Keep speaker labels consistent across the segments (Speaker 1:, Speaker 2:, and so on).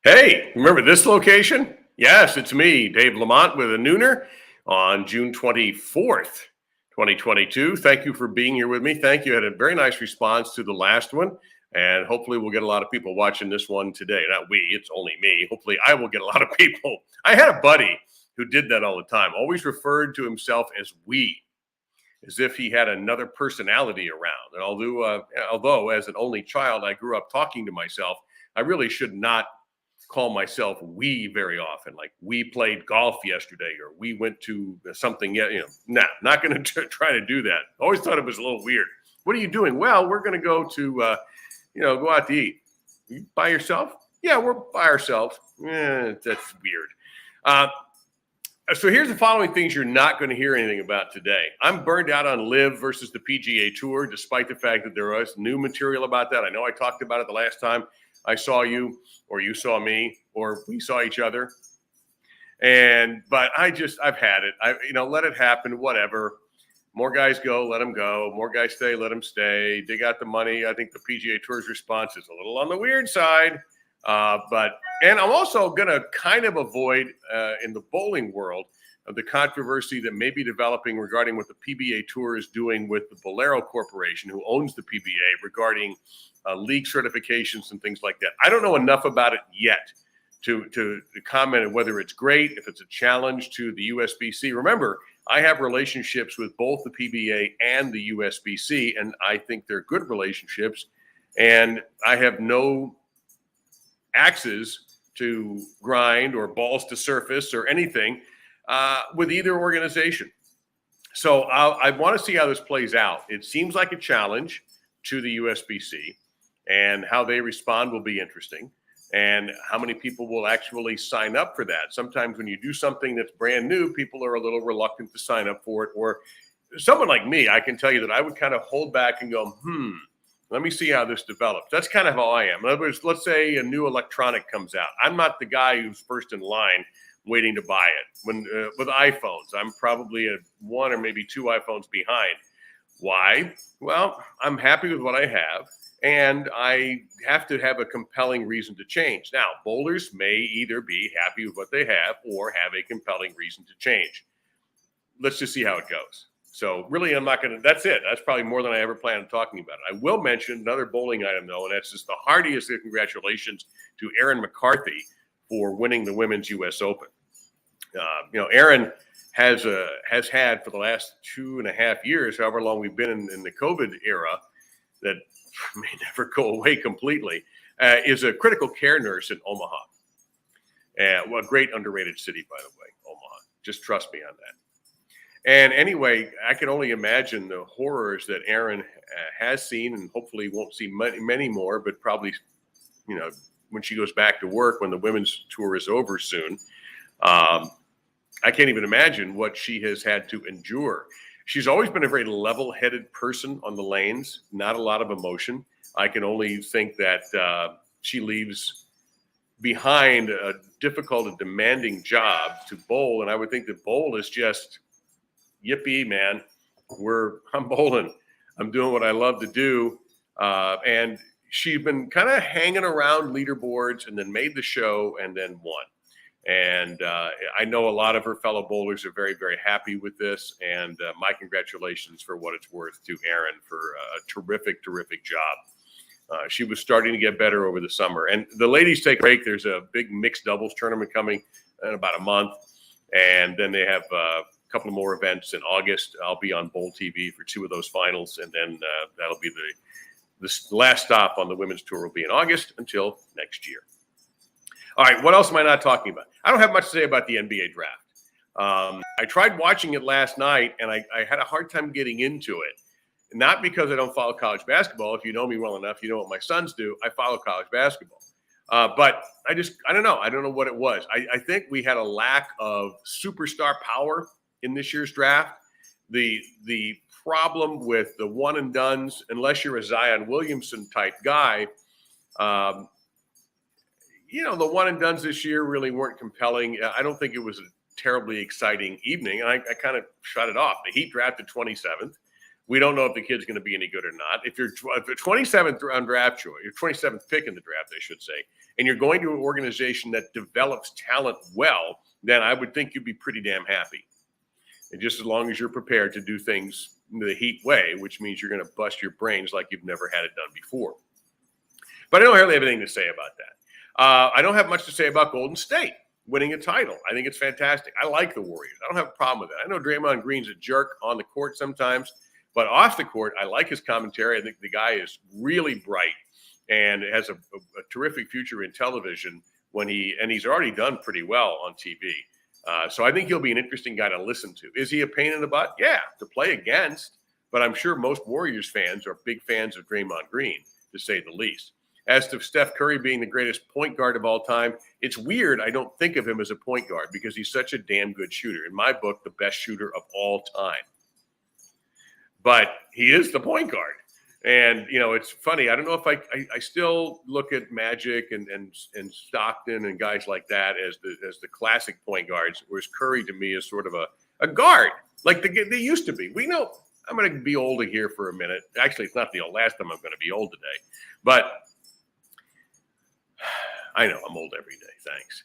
Speaker 1: Hey, remember this location? Yes, it's me, Dave LaMont, with a nooner on June 24th, 2022. Thank you for being here with me. Thank you. Had a very nice response to the last one, and hopefully we'll get a lot of people watching this one today. Not we, it's only me. Hopefully I will get a lot of people. I had a buddy who did that all the time, always referred to himself as we, as if he had another personality around. And although as an only child, I grew up talking to myself, I really should not call myself we very often. Like, we played golf yesterday, or we went to something yet. Not going to try to do that. Always thought it was a little weird. What are you doing? Well, we're going to go to, go out to eat. You by yourself? Yeah, we're by ourselves. That's weird. So here's the following things you're not going to hear anything about today. I'm burned out on Live versus the PGA Tour, despite the fact that there was new material about that. I know I talked about it the last time I saw you, or you saw me, or we saw each other. But I've had it. Let it happen, whatever. More guys go, let them go. More guys stay, let them stay. Dig out the money. I think the PGA Tour's response is a little on the weird side. And I'm also going to kind of avoid, in the bowling world, of the controversy that may be developing regarding what the PBA Tour is doing with the Bolero Corporation, who owns the PBA, regarding league certifications and things like that. I don't know enough about it yet to comment on whether it's great, if it's a challenge to the USBC. Remember, I have relationships with both the PBA and the USBC, and I think they're good relationships. And I have no axes to grind or balls to surface or anything with either organization. So I want to see how this plays out. It seems like a challenge to the USBC, and how they respond will be interesting, and how many people will actually sign up for that. Sometimes when you do something that's brand new, people are a little reluctant to sign up for it. Or someone like me, I can tell you that I would kind of hold back and go, let me see how this develops. That's kind of how I am. In other words, let's say a new electronic comes out. I'm not the guy who's first in line waiting to buy it. When with iPhones, I'm probably one or maybe two iPhones behind. Why? Well, I'm happy with what I have, and I have to have a compelling reason to change. Now, bowlers may either be happy with what they have or have a compelling reason to change. Let's just see how it goes. So really, I'm not going to, that's it. That's probably more than I ever planned on talking about it. I will mention another bowling item, though, and that's just the heartiest of congratulations to Erin McCarthy for winning the Women's U.S. Open. Erin has had for the last 2.5 years, however long we've been in the COVID era, that may never go away completely, is a critical care nurse in Omaha. A great underrated city, by the way, Omaha. Just trust me on that. And anyway, I can only imagine the horrors that Erin has seen, and hopefully won't see many more, but probably, when she goes back to work, when the women's tour is over soon. I can't even imagine what she has had to endure. She's always been a very level-headed person on the lanes, not a lot of emotion. I can only think that she leaves behind a difficult and demanding job to bowl, and I would think that bowl is just, yippee, man. I'm bowling. I'm doing what I love to do. And she's been kind of hanging around leaderboards, and then made the show, and then won. And I know a lot of her fellow bowlers are very, very happy with this. And my congratulations, for what it's worth, to Erin for a terrific, terrific job. She was starting to get better over the summer. And the ladies take a break. There's a big mixed doubles tournament coming in about a month. And then they have couple of more events in August. I'll be on Bowl TV for 2 of those finals, and then that'll be the last stop on the women's tour will be in August until next year. All right, what else am I not talking about? I don't have much to say about the NBA draft. I tried watching it last night, and I had a hard time getting into it. Not because I don't follow college basketball. If you know me well enough, you know what my sons do. I follow college basketball. But I don't know. I don't know what it was. I think we had a lack of superstar power in this year's draft. The problem with the one and dones, unless you're a Zion Williamson type guy, the one and dones this year really weren't compelling. I don't think it was a terribly exciting evening. I kind of shut it off. The Heat drafted 27th. We don't know if the kid's going to be any good or not. If you're 27th round draft choice, your 27th pick in the draft, I should say, and you're going to an organization that develops talent well, then I would think you'd be pretty damn happy. And just as long as you're prepared to do things the Heat way, which means you're going to bust your brains like you've never had it done before. But I don't really have anything to say about that. I don't have much to say about Golden State winning a title. I think it's fantastic. I like the Warriors. I don't have a problem with it. I know Draymond Green's a jerk on the court sometimes, but off the court, I like his commentary. I think the guy is really bright and has a terrific future in television he's already done pretty well on TV. So I think he'll be an interesting guy to listen to. Is he a pain in the butt? Yeah, to play against. But I'm sure most Warriors fans are big fans of Draymond Green, to say the least. As to Steph Curry being the greatest point guard of all time, it's weird I don't think of him as a point guard because he's such a damn good shooter. In my book, the best shooter of all time. But he is the point guard. And, it's funny. I don't know if I still look at Magic and Stockton and guys like that as the classic point guards, whereas Curry to me is sort of a guard like they used to be. We know I'm going to be old here for a minute. Actually, it's not the last time I'm going to be old today. But I know I'm old every day. Thanks.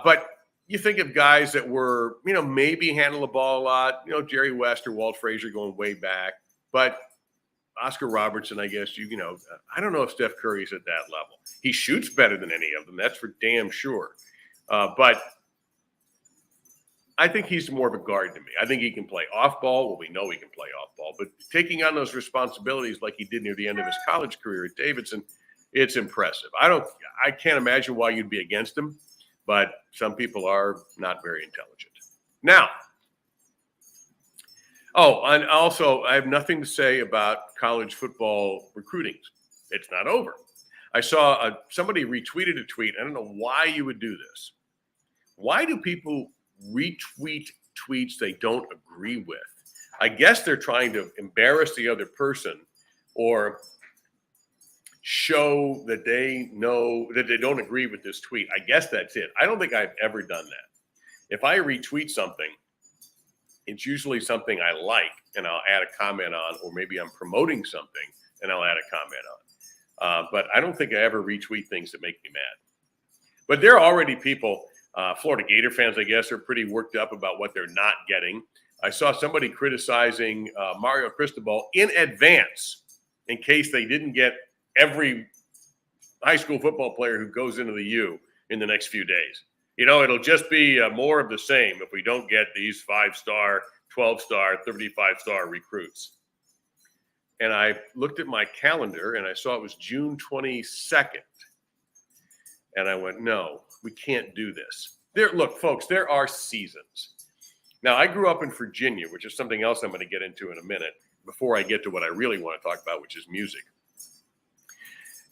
Speaker 1: But you think of guys that were, maybe handle the ball a lot, Jerry West or Walt Frazier going way back. But Oscar Robertson, I guess, I don't know if Steph Curry's at that level. He shoots better than any of them. That's for damn sure. But I think he's more of a guard to me. I think he can play off ball. Well, we know he can play off ball. But taking on those responsibilities like he did near the end of his college career at Davidson, it's impressive. I can't imagine why you'd be against him, but some people are not very intelligent. Now, and also I have nothing to say about college football recruiting. It's not over. I saw somebody retweeted a tweet. I don't know why you would do this. Why do people retweet tweets they don't agree with? I guess they're trying to embarrass the other person or show that they know that they don't agree with this tweet. I guess that's it. I don't think I've ever done that. If I retweet something, it's usually something I like and I'll add a comment on, or maybe I'm promoting something and I'll add a comment on. But I don't think I ever retweet things that make me mad. But there are already people, Florida Gator fans, I guess, are pretty worked up about what they're not getting. I saw somebody criticizing Mario Cristobal in advance in case they didn't get every high school football player who goes into the U in the next few days. It'll just be more of the same if we don't get these 5-star, 12-star, 35-star recruits. And I looked at my calendar and I saw it was June 22nd. And I went, no, we can't do this. Look, folks, there are seasons. Now, I grew up in Virginia, which is something else I'm going to get into in a minute before I get to what I really want to talk about, which is music.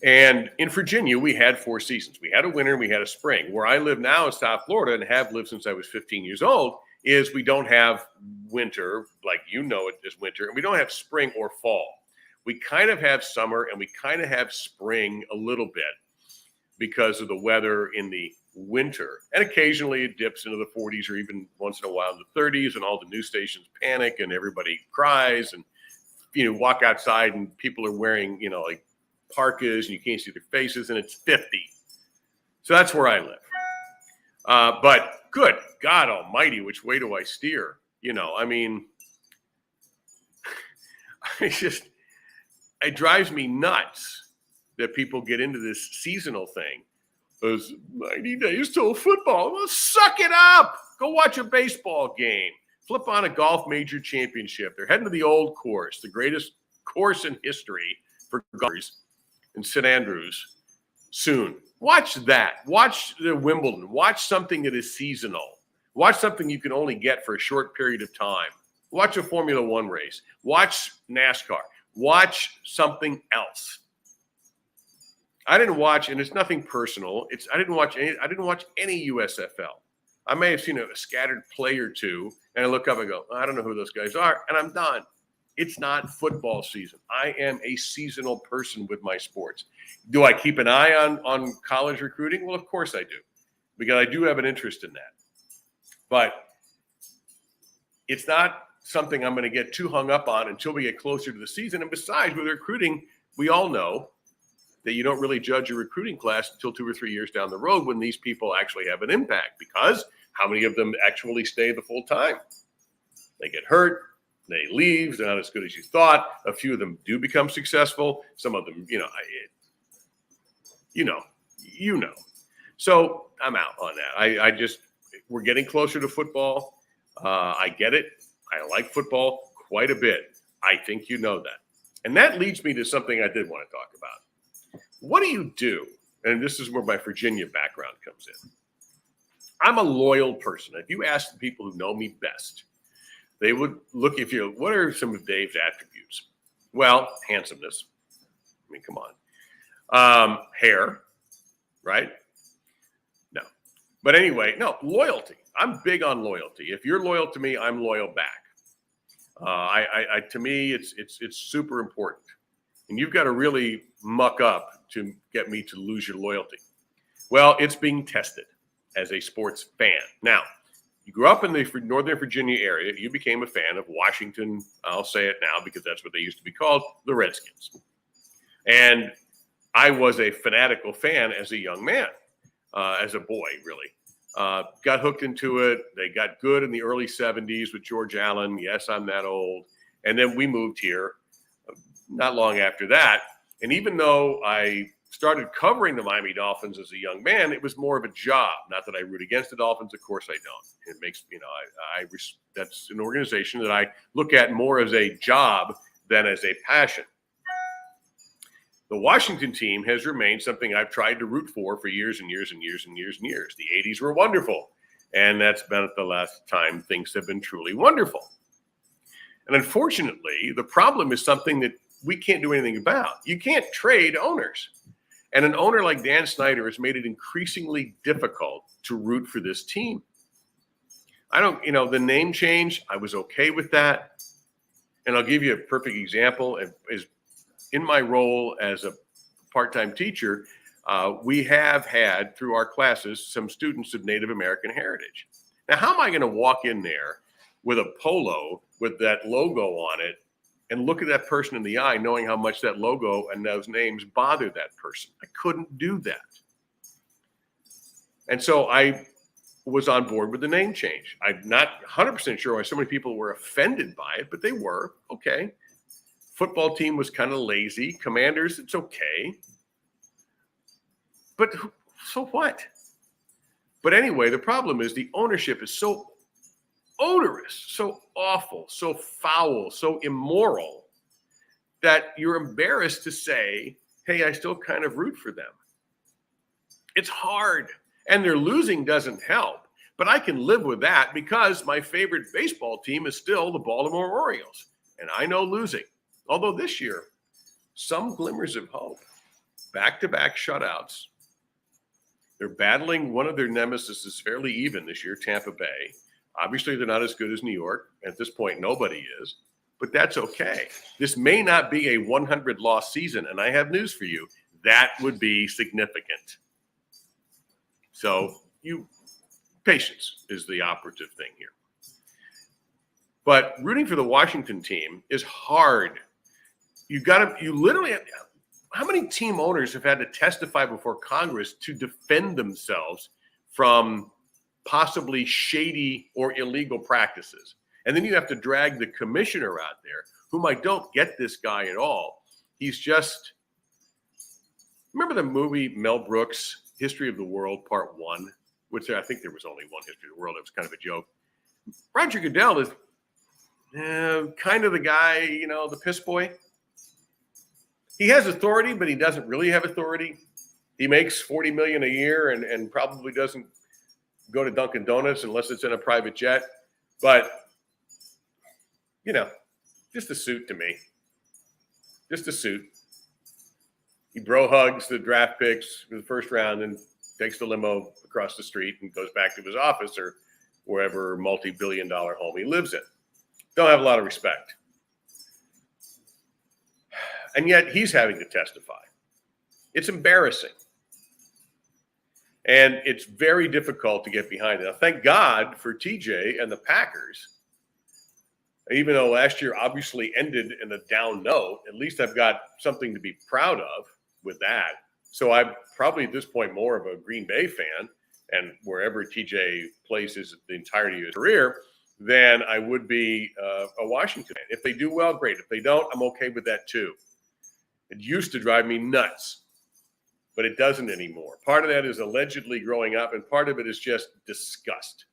Speaker 1: And in Virginia, we had 4 seasons. We had a winter and we had a spring. Where I live now in South Florida and have lived since I was 15 years old is we don't have winter, like it as winter, and we don't have spring or fall. We kind of have summer and we kind of have spring a little bit because of the weather in the winter. And occasionally it dips into the 40s or even once in a while in the 30s, and all the news stations panic and everybody cries and, walk outside and people are wearing, like parkas and you can't see their faces and it's 50. So that's where I live. But good God almighty, which way do I steer? It drives me nuts that people get into this seasonal thing. Those 90 days till football. Well, suck it up. Go watch a baseball game. Flip on a golf major championship. They're heading to the old course, the greatest course in history for golfers in St. Andrews soon. Watch that. Watch the Wimbledon. Watch something that is seasonal. Watch something you can only get for a short period of time. Watch a Formula One race. Watch NASCAR. Watch something else. I didn't watch, and it's nothing personal. I didn't watch any USFL. I may have seen a scattered play or two, and I look up and go, I don't know who those guys are, and I'm done. It's not football season. I am a seasonal person with my sports. Do I keep an eye on college recruiting? Well, of course I do, because I do have an interest in that. But it's not something I'm going to get too hung up on until we get closer to the season. And besides, with recruiting, we all know that you don't really judge a recruiting class until 2 or 3 years down the road when these people actually have an impact, because how many of them actually stay the full time? They get hurt, they leave, they're not as good as you thought. A few of them do become successful. Some of them, you know. So I'm out on that. We're getting closer to football. I get it. I like football quite a bit. I think you know that. And that leads me to something I did want to talk about. What do you do? And this is where my Virginia background comes in. I'm a loyal person. If you ask the people who know me best, they would look at you. What are some of Dave's attributes? Well, handsomeness. I mean, come on. Hair, right? No. But anyway, no, loyalty. I'm big on loyalty. If you're loyal to me, I'm loyal back. To me, it's super important. And you've got to really muck up to get me to lose your loyalty. Well, it's being tested as a sports fan. Now, you grew up in the Northern Virginia area. You became a fan of Washington. I'll say it now because that's what they used to be called, the Redskins. And I was a fanatical fan as a young man, as a boy, really. Got hooked into it. They got good in the early 70s with George Allen. Yes, I'm that old. And then we moved here not long after that. And even though I started covering the Miami Dolphins as a young man, it was more of a job. Not that I root against the Dolphins. Of course I don't. It makes, that's an organization that I look at more as a job than as a passion. The Washington team has remained something I've tried to root for years and years and years and years and years. The 80s were wonderful. And that's been the last time things have been truly wonderful. And unfortunately, the problem is something that we can't do anything about. You can't trade owners. And an owner like Dan Snyder has made it increasingly difficult to root for this team. The name change, I was okay with that. And I'll give you a perfect example. Is in my role as a part-time teacher, we have had, through our classes, some students of Native American heritage. Now, how am I going to walk in there with a polo with that logo on it and look at that person in the eye, knowing how much that logo and those names bother that person? I couldn't do that. And so I was on board with the name change. I'm not 100% sure why so many people were offended by it, but they were. Okay. Football team was kind of lazy. Commanders, it's okay. But so what? But anyway, the problem is the ownership is so odorous, so awful, so foul, so immoral that you're embarrassed to say, hey, I still kind of root for them. It's hard. And their losing doesn't help. But I can live with that because my favorite baseball team is still the Baltimore Orioles. And I know losing. Although this year, some glimmers of hope. Back-to-back shutouts. They're battling one of their nemesis is fairly even this year, Tampa Bay. Obviously, they're not as good as New York. At this point, nobody is. But that's okay. This may not be a 100-loss season, and I have news for you. That would be significant. So patience is the operative thing here. But rooting for the Washington team is hard. How many team owners have had to testify before Congress to defend themselves from possibly shady or illegal practices? And then you have to drag the commissioner out there, whom I don't get this guy at all. He's just, remember the movie Mel Brooks, History of the World, Part 1, which I think there was only one History of the World. It was kind of a joke. Roger Goodell is kind of the guy, the piss boy. He has authority, but he doesn't really have authority. He makes $40 million a year and probably doesn't go to Dunkin' Donuts unless it's in a private jet. But, just a suit to me. Just a suit. He bro hugs the draft picks in the first round and takes the limo across the street and goes back to his office or wherever multi-billion-dollar home he lives in. Don't have a lot of respect. And yet he's having to testify. It's embarrassing. And it's very difficult to get behind it. Now, thank God for TJ and the Packers. Even though last year obviously ended in a down note, at least I've got something to be proud of with that. So I'm probably at this point more of a Green Bay fan, and wherever TJ plays the entirety of his career, than I would be a Washington fan. If they do well, great. If they don't, I'm okay with that too. It used to drive me nuts, but it doesn't anymore. Part of that is allegedly growing up, and part of it is just disgust.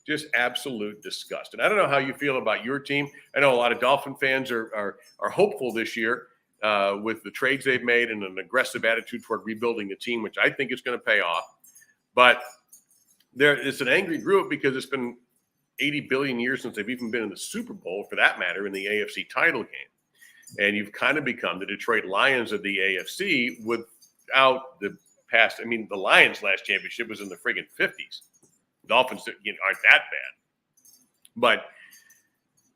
Speaker 1: Just absolute disgust. And I don't know how you feel about your team. I know a lot of Dolphin fans are hopeful this year with the trades they've made and an aggressive attitude toward rebuilding the team, which I think is going to pay off. But it's an angry group because it's been 80 billion years since they've even been in the Super Bowl, for that matter, in the AFC title game. And you've kind of become the Detroit Lions of the AFC without the past. I mean, the Lions' last championship was in the friggin' 50s. Dolphins aren't that bad. But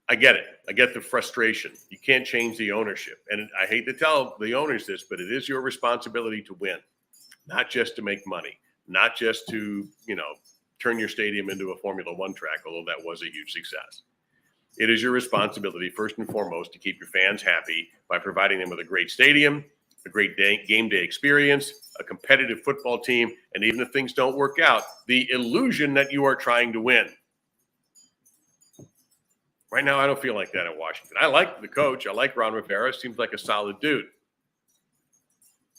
Speaker 1: I get it. I get the frustration. You can't change the ownership. And I hate to tell the owners this, but it is your responsibility to win, not just to make money, not just to, turn your stadium into a Formula One track, although that was a huge success. It is your responsibility, first and foremost, to keep your fans happy by providing them with a great stadium, a great game day experience, a competitive football team, and even if things don't work out, the illusion that you are trying to win. Right now, I don't feel like that in Washington. I like the coach. I like Ron Rivera. Seems like a solid dude.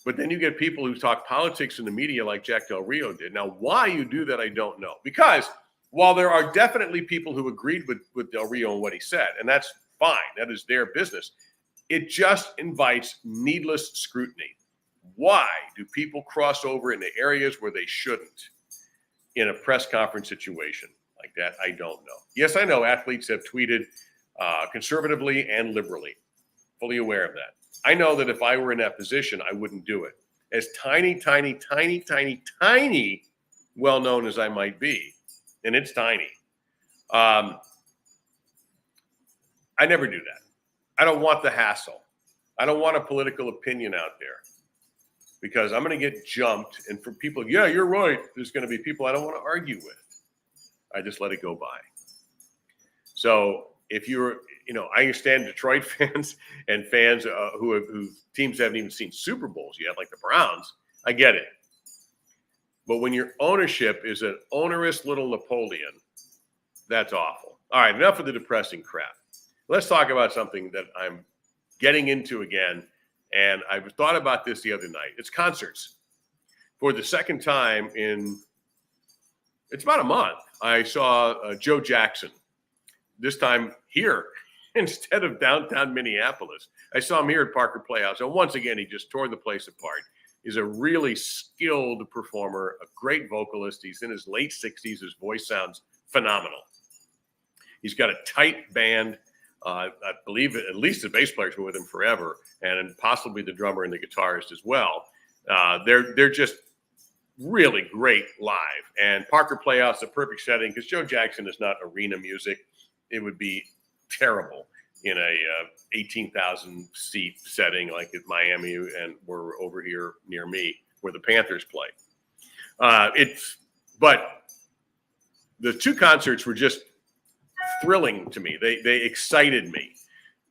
Speaker 1: But then you get people who talk politics in the media like Jack Del Rio did. Now, why you do that, I don't know. Because while there are definitely people who agreed with Del Rio and what he said, and that's fine, that is their business, it just invites needless scrutiny. Why do people cross over into areas where they shouldn't in a press conference situation like that? I don't know. Yes, I know athletes have tweeted conservatively and liberally. Fully aware of that. I know that if I were in that position, I wouldn't do it. As tiny, well-known as I might be, and it's tiny, I never do that. I don't want the hassle. I don't want a political opinion out there because I'm going to get jumped. And for people, yeah, you're right. There's going to be people I don't want to argue with. I just let it go by. So if you're, I understand Detroit fans and fans whose teams haven't even seen Super Bowls yet, like the Browns. I get it. But when your ownership is an onerous little Napoleon, that's awful. All right, enough of the depressing crap. Let's talk about something that I'm getting into again, and I've thought about this the other night. It's concerts. For the second time it's about a month, I saw Joe Jackson, this time here instead of downtown Minneapolis. I saw him here at Parker Playhouse, and once again, he just tore the place apart. He's a really skilled performer, a great vocalist. He's in his late 60s. His voice sounds phenomenal. He's got a tight band. I believe at least the bass player's been with him forever, and possibly the drummer and the guitarist as well. They're just really great live. And Parker Playhouse is a perfect setting because Joe Jackson is not arena music. It would be terrible in a 18,000 seat setting like at Miami and we're over here near me where the Panthers play. But the two concerts were just thrilling to me. They excited me,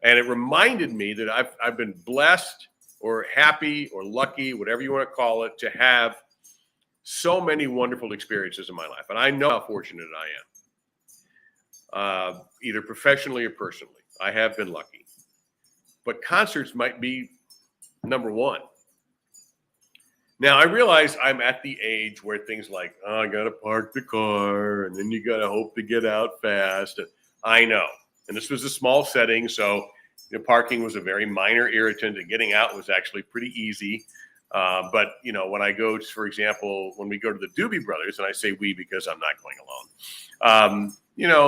Speaker 1: and it reminded me that I've been blessed or happy or lucky, whatever you want to call it, to have so many wonderful experiences in my life, and I know how fortunate I am, either professionally or personally. I have been lucky, but concerts might be number one. Now, I realize I'm at the age where things like, I got to park the car, and then you got to hope to get out fast. I know. And this was a small setting, so parking was a very minor irritant, and getting out was actually pretty easy. But, when I go, for example, when we go to the Doobie Brothers, and I say we because I'm not going alone,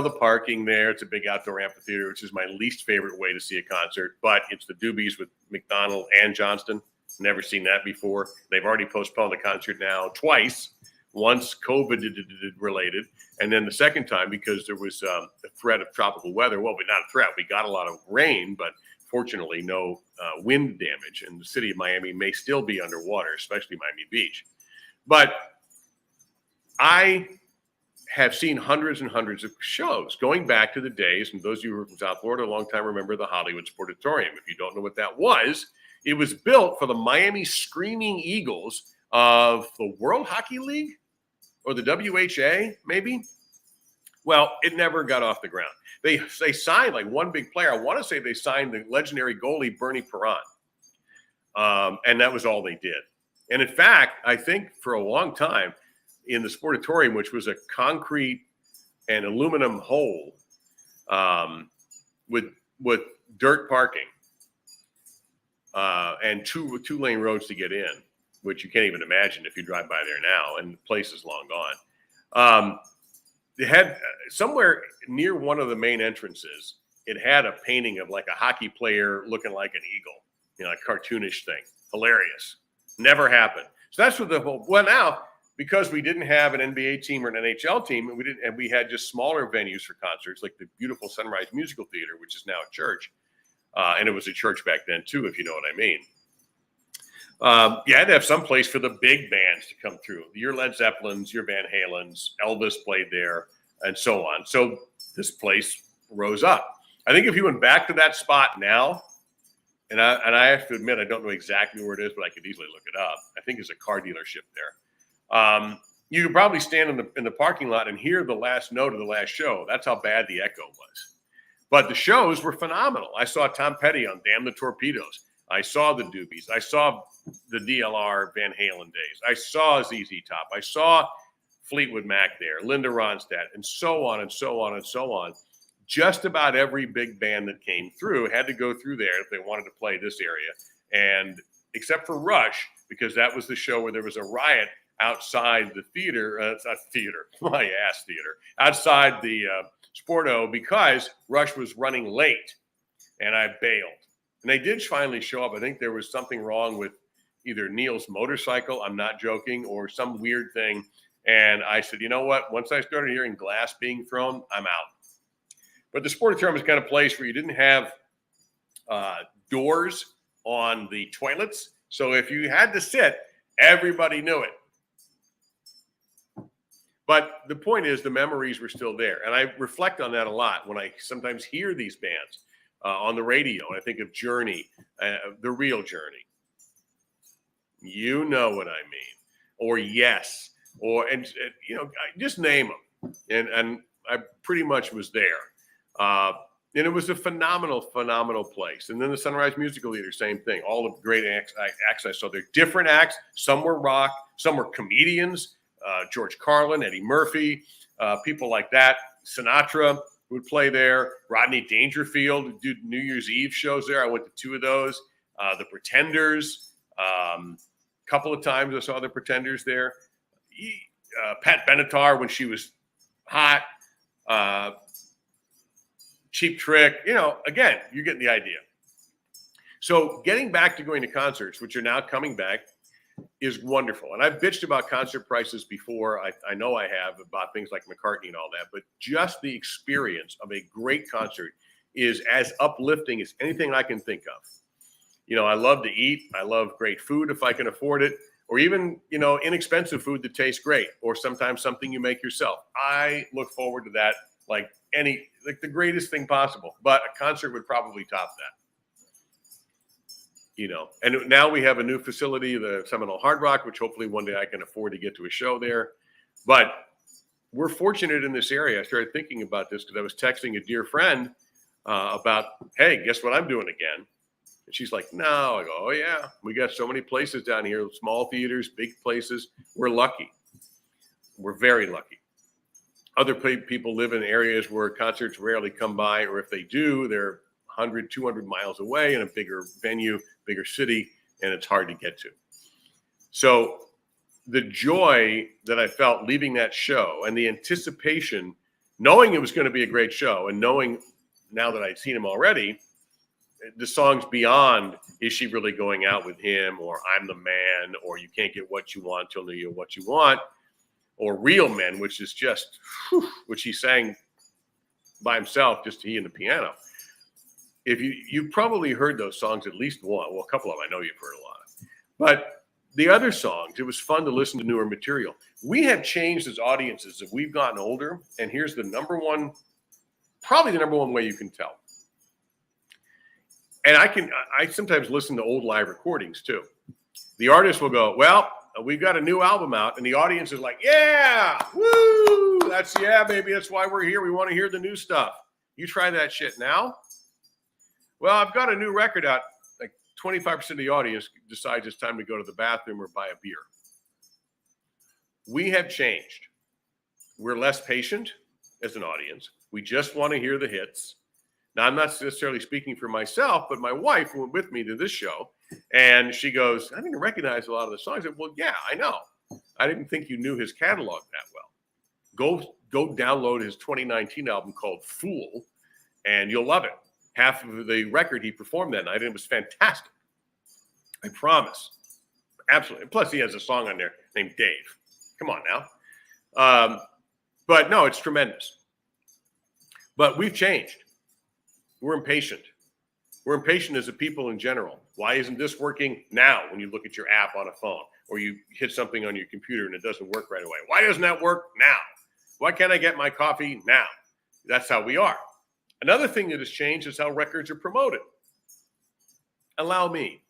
Speaker 1: the parking there, it's a big outdoor amphitheater, which is my least favorite way to see a concert, but it's the Doobies with McDonald and Johnston. Never seen that before. They've already postponed the concert now twice, once COVID related, and then the second time because there was a threat of tropical weather. Well, but not a threat. We got a lot of rain, but fortunately no wind damage, and the city of Miami may still be underwater, especially Miami Beach. But I have seen hundreds and hundreds of shows going back to the days, and those of you who are from South Florida a long time remember the Hollywood Sportatorium. If you don't know what that was, it was built for the Miami Screaming Eagles of the World Hockey League or the WHA, maybe. Well, it never got off the ground. They signed like one big player. I want to say they signed the legendary goalie Bernie Perron, and that was all they did. And in fact, I think for a long time in the Sportatorium, which was a concrete and aluminum hole with dirt parking and two-lane roads to get in, which you can't even imagine if you drive by there now, and the place is long gone. It had somewhere near one of the main entrances, it had a painting of like a hockey player looking like an eagle, a cartoonish thing. Hilarious. Never happened. So that's what now, because we didn't have an NBA team or an NHL team, and we had just smaller venues for concerts, like the beautiful Sunrise Musical Theater, which is now a church. And it was a church back then too, if you know what I mean. You had to have some place for the big bands to come through. Your Led Zeppelins, your Van Halens, Elvis played there, and so on. So this place rose up. I think if you went back to that spot now, and I have to admit I don't know exactly where it is, but I could easily look it up. I think there's a car dealership there. You could probably stand in the parking lot and hear the last note of the last show. That's how bad the echo was. But the shows were phenomenal. I saw Tom Petty on Damn the Torpedoes. I saw the Doobies. I saw the DLR Van Halen days. I saw ZZ Top. I saw Fleetwood Mac there, Linda Ronstadt, and so on and so on and so on. Just about every big band that came through had to go through there if they wanted to play this area. And except for Rush, because that was the show where there was a riot outside the theater, outside the Sporto, because Rush was running late, and I bailed. And they did finally show up. I think there was something wrong with either Neil's motorcycle, I'm not joking, or some weird thing. And I said, you know what? Once I started hearing glass being thrown, I'm out. But the Sportatorium was kind of place where you didn't have doors on the toilets. So if you had to sit, everybody knew it. But the point is, the memories were still there. And I reflect on that a lot when I sometimes hear these bands on the radio. And I think of Journey, the real Journey. You know what I mean. Or Yes. And just name them. And I pretty much was there. And it was a phenomenal place. And then the Sunrise Musical Theater, same thing. All the great acts I saw there. Different acts. Some were rock. Some were comedians. George Carlin, Eddie Murphy, people like that. Sinatra would play there. Rodney Dangerfield would do New Year's Eve shows there. I went to two of those. The Pretenders. Couple of times I saw the Pretenders there. Pat Benatar when she was hot. Cheap Trick. Again, you're getting the idea. So getting back to going to concerts, which are now coming back, is wonderful. And I've bitched about concert prices before. I know I have, about things like McCartney and all that. But just the experience of a great concert is as uplifting as anything I can think of. I love to eat. I love great food if I can afford it. Or even, inexpensive food that tastes great. Or sometimes something you make yourself. I look forward to that like the greatest thing possible. But a concert would probably top that. And now we have a new facility, the Seminole Hard Rock, which hopefully one day I can afford to get to a show there. But we're fortunate in this area. I started thinking about this because I was texting a dear friend about, hey, guess what I'm doing again? And she's like, no. I go, oh, yeah. We got so many places down here, small theaters, big places. We're lucky. We're very lucky. Other people live in areas where concerts rarely come by, or if they do, they're 100, 200 miles away in a bigger venue, bigger city, and it's hard to get to. So the joy that I felt leaving that show and the anticipation, knowing it was going to be a great show and knowing now that I'd seen him already, the songs beyond Is She Really Going Out With Him, or I'm the Man, or You Can't Get What You Want Till You Get What You Want, or Real Men, which is just, which he sang by himself, just he and the piano. If you've probably heard those songs at least one, well, a couple of them I know you've heard a lot of. But the other songs, it was fun to listen to newer material. We have changed as audiences as we've gotten older, and here's the probably the number one way you can tell. And I sometimes listen to old live recordings too. The artist will go, well, we've got a new album out, and the audience is like, yeah, woo, yeah, baby, that's why we're here. We want to hear the new stuff. You try that shit now. Well, I've got a new record out. 25% of the audience decides it's time to go to the bathroom or buy a beer. We have changed. We're less patient as an audience. We just want to hear the hits. Now, I'm not necessarily speaking for myself, but my wife went with me to this show, and she goes, I didn't recognize a lot of the songs. I said, well, yeah, I know. I didn't think you knew his catalog that well. Go download his 2019 album called Fool, and you'll love it. Half of the record he performed that night, and it was fantastic. I promise. Absolutely. Plus, he has a song on there named Dave. Come on now. But no, it's tremendous. But we've changed. We're impatient. We're impatient as a people in general. Why isn't this working now when you look at your app on a phone, or you hit something on your computer and it doesn't work right away? Why doesn't that work now? Why can't I get my coffee now? That's how we are. Another thing that has changed is how records are promoted. Allow me.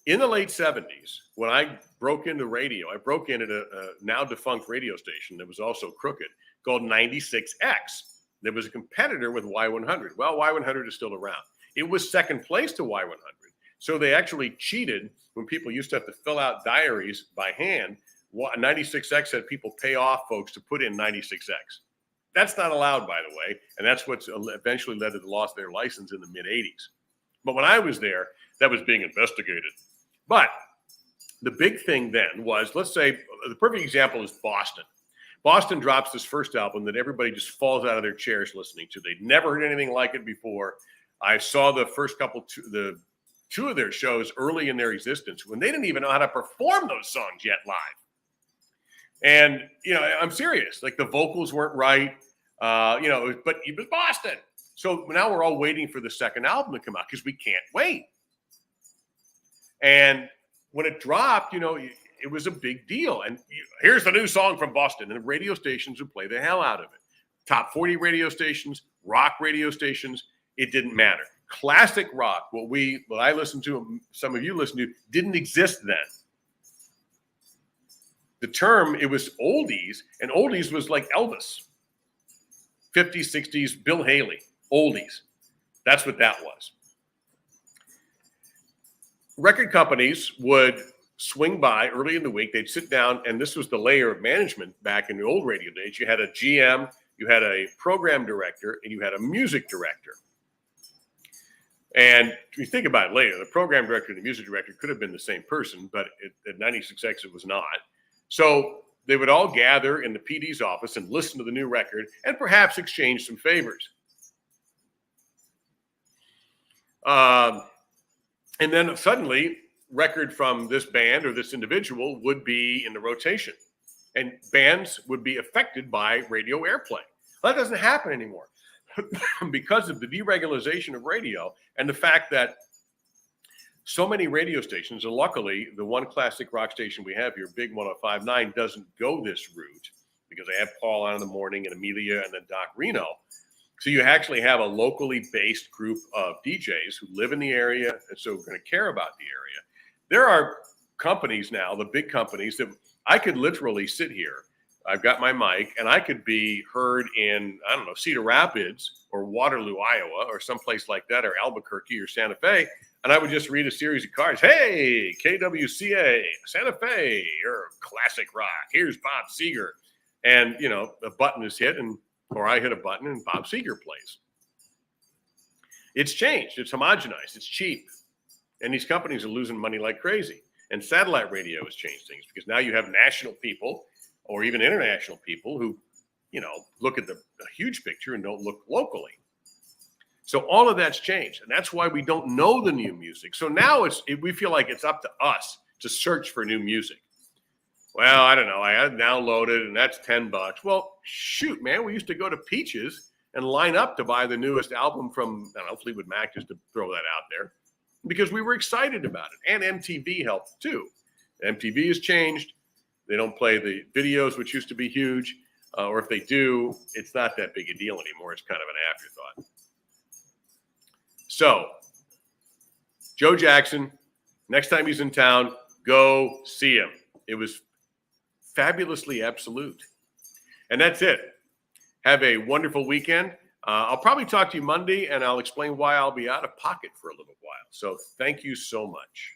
Speaker 1: In the late 70s, when I broke into radio, I broke in at a now defunct radio station that was also crooked called 96X. There was a competitor with Y100. Well, Y100 is still around. It was second place to Y100. So they actually cheated when people used to have to fill out diaries by hand. 96X had people pay off folks to put in 96X. That's not allowed, by the way, and that's what's eventually led to the loss of their license in the mid-'80s. But when I was there, that was being investigated. But the big thing then was, let's say, the perfect example is Boston. Boston drops this first album that everybody just falls out of their chairs listening to. They'd never heard anything like it before. I saw the first two of their shows early in their existence when they didn't even know how to perform those songs yet live. And, I'm serious. Like, the vocals weren't right, but it was Boston. So now we're all waiting for the second album to come out because we can't wait. And when it dropped, it was a big deal. And here's the new song from Boston. And the radio stations would play the hell out of it. Top 40 radio stations, rock radio stations, it didn't matter. Classic rock, what I listened to, some of you listen to, didn't exist then. The term, it was oldies, and oldies was like Elvis. 50s, 60s, Bill Haley, oldies. That's what that was. Record companies would swing by early in the week. They'd sit down, and this was the layer of management back in the old radio days. You had a GM, you had a program director, and you had a music director. And if you think about it later, the program director and the music director could have been the same person, but at 96X it was not. So they would all gather in the PD's office and listen to the new record and perhaps exchange some favors. And then suddenly, record from this band or this individual would be in the rotation. And bands would be affected by radio airplay. Well, that doesn't happen anymore because of the deregulation of radio and the fact that so many radio stations, and luckily the one classic rock station we have here, Big 105.9, doesn't go this route because they have Paul on in the morning and Amelia and then Doc Reno. So you actually have a locally based group of DJs who live in the area and so are going to care about the area. There are companies now, the big companies, that I could literally sit here. I've got my mic and I could be heard in, Cedar Rapids or Waterloo, Iowa, or someplace like that, or Albuquerque or Santa Fe. And I would just read a series of cards. Hey, KWCA, Santa Fe, or classic rock. Here's Bob Seger. And, a button is hit, or I hit a button and Bob Seger plays. It's changed. It's homogenized. It's cheap. And these companies are losing money like crazy. And satellite radio has changed things because now you have national people or even international people who, look at the huge picture and don't look locally. So all of that's changed. And that's why we don't know the new music. So now we feel like it's up to us to search for new music. Well, I don't know. I had downloaded and that's $10. Well, shoot, man. We used to go to Peaches and line up to buy the newest album from, Fleetwood Mac, just to throw that out there, because we were excited about it. And MTV helped too. MTV has changed. They don't play the videos, which used to be huge. Or if they do, it's not that big a deal anymore. It's kind of an afterthought. So, Joe Jackson, next time he's in town, go see him. It was fabulously absolute. And that's it. Have a wonderful weekend. I'll probably talk to you Monday, and I'll explain why I'll be out of pocket for a little while. So thank you so much.